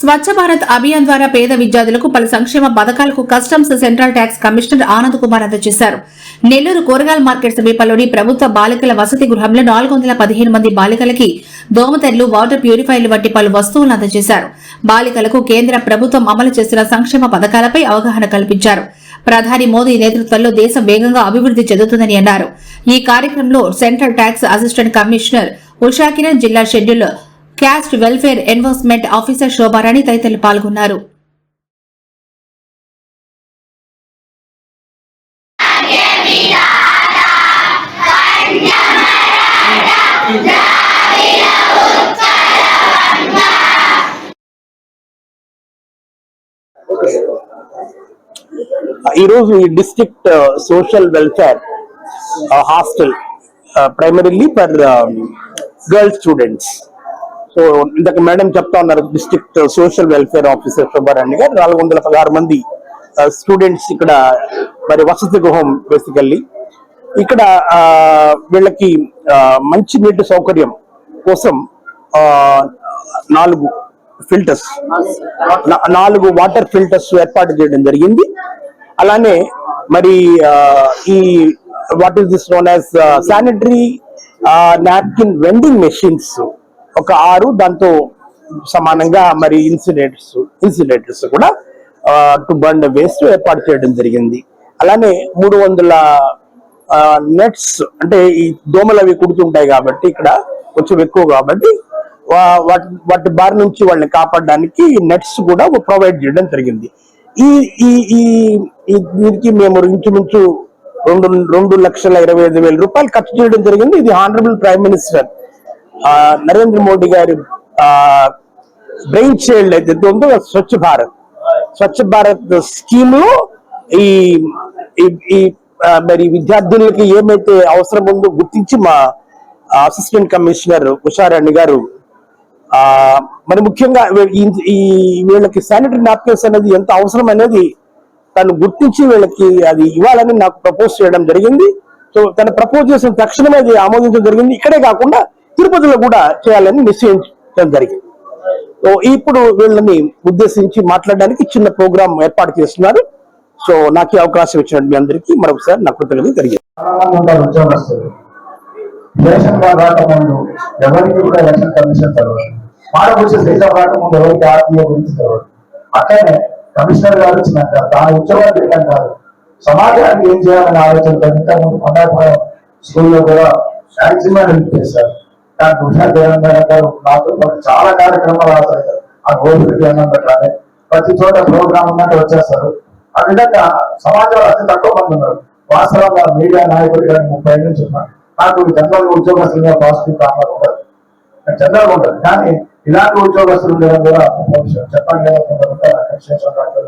స్వచ్ఛ భారత్ అభియాన్ ద్వారా పేద విద్యార్థులకు పలు సంక్షేమ పథకాలకు customs central tax commissioner Anand Kumar అందజేశారు. నెల్లూరు కూరగాయల మార్కెట్ సమీపంలోని ప్రభుత్వ బాలికల వసతి గృహంలో 415 మంది బాలికలకి దోమతెరలు, వాటర్ ప్యూరిఫైర్లు వంటి పలు వస్తువులను అందజేశారు. బాలికలకు కేంద్ర ప్రభుత్వం అమలు చేస్తున్న సంక్షేమ పథకాలపై అవగాహన కల్పించారు. ప్రధాని మోదీ నేతృత్వంలో దేశం వేగంగా అభివృద్ది చెందుతుందని అన్నారు. ఈ కార్యక్రమంలో central tax assistant commissioner Usha Kiran, జిల్లా schedule caste welfare enforcement officer Shobharani తదితరులు పాల్గొన్నారు. ఈరోజు ఈ district social welfare hostel primarily for girls students. So ఇంతకు మేడం చెప్తా ఉన్నారు, district social welfare officer Shobharani garu 416 మంది స్టూడెంట్స్ ఇక్కడ మరి వసతి గృహం బేసికల్లీ ఇక్కడ వీళ్ళకి మంచి నీటి సౌకర్యం కోసం 4 ఫిల్టర్స్ 4 వాటర్ ఫిల్టర్స్ ఏర్పాటు చేయడం జరిగింది. అలానే మరి ఈ what is this known as sanitary napkin vending machines ఒక 6, దాంతో సమానంగా మరి ఇన్సినేటర్స్ కూడా టు బర్న్ వేస్ట్ ఏర్పాటు చేయడం జరిగింది. అలానే 300 నెట్స్, అంటే ఈ దోమలు అవి కుడుతుంటాయి కాబట్టి ఇక్కడ కొంచెం ఎక్కువ కాబట్టి వాటి బారి నుంచి వాళ్ళని కాపాడడానికి నెట్స్ కూడా ప్రొవైడ్ చేయడం జరిగింది. దీనికి మేము ఇంచుమించు 2,20,000 రూపాయలు ఖర్చు చేయడం జరిగింది. ఇది honourable prime minister Narendra Modi గారి బ్రెయిన్ చైల్డ్ ఏదైతే ఉందో స్వచ్ఛ భారత్ స్కీమ్ లో ఈ మరి విద్యార్థులకి ఏమైతే అవసరం ఉందో గుర్తించి మా అసిస్టెంట్ కమిషనర్ ఉషారాణి గారు మరి ముఖ్యంగా వీళ్ళకి శానిటరీ నాప్కిన్స్ అనేది ఎంత అవసరం అనేది తను గుర్తించి వీళ్ళకి అది ఇవ్వాలని నాకు ప్రపోజ్ చేయడం జరిగింది. సో తను ప్రపోజ్ చేసిన తక్షణమే అది ఆమోదించడం జరిగింది. ఇక్కడే కాకుండా తిరుపతిలో కూడా చేయాలని నిశ్చయించడం జరిగింది. సో ఇప్పుడు వీళ్ళని ఉద్దేశించి మాట్లాడడానికి చిన్న ప్రోగ్రాం ఏర్పాటు చేస్తున్నారు. సో నాకు అవకాశం ఇచ్చినట్టు మీ అందరికీ మరొకసారి నా కృతజ్ఞతలు తెలియజేస్తాను. ఎలక్షన్ రాకముందు ఎవరికి కూడా ఎలక్షన్ కమిషన్ తెలియదు, మాడకూర్చే దేశం రాకముందు ఎవరికి ఆర్టీఓ గురించి తెలియదు. అట్లనే కమిషనర్ గారు వచ్చినాక తాను ఉద్యోగాలు పెట్టడం కాదు, సమాజానికి ఏం చేయాలని ఆలోచన ఇంతకుముందు కొండాపురం స్కూల్లో కూడా మ్యాక్సిమం హెల్ప్ చేశారు. దానికి ఉషా తెలంగాణ గారు నాతో చాలా కార్యక్రమాలు ఆడతారు. ఆ గోపిరెడ్డి అన్నం పెట్టాలి, ప్రతి చోట ప్రోగ్రామ్ ఉన్నట్టు వచ్చేస్తారు. ఆ విధంగా సమాజంలో అతి తక్కువ మంది ఉన్నారు. వాస్తవంగా మీడియా నాయకుడు గారికి 30 ఏళ్ళ నుంచి ఉన్నారు. నాకు జనరల్ ఉద్యోగస్తులుగా పాజిటివ్ కావాలి ఉండదు, జనరల్ ఉండదు. కానీ ఇలాంటి ఉద్యోగస్తులు ఉండడం కూడా చెప్పండి కదా, శ్రీకాంత్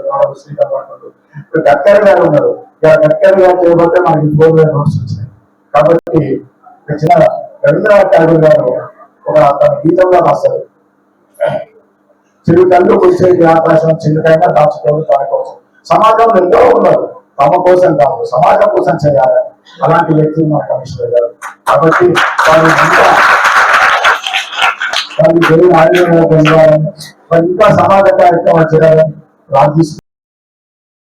ఇప్పుడు గడ్కరీ గారు ఉన్నారు. గడ్కరీ గారు చేయబట్టే మనకి 4 వే రోడ్స్ వచ్చినాయి. కాబట్టి రవీంద్రనాథ్ ఠాగూర్ గారు ఒక తన గీతంలో రాస్తారు, చిరు తల్లు కూర్చేది ఆకాశం చిన్నకైనా దాచుకోదు తన కోసం. సమాజంలో ఎంతో ఉన్నారు, తమ కోసం కాదు సమాజం కోసం చేయాలి. అలాంటి వ్యక్తి మా కమిషనర్ గారు. కాబట్టి వారు ఇంకా సమాజ కార్యక్రమాలు చేయాలని ప్రార్థిస్తున్నారు.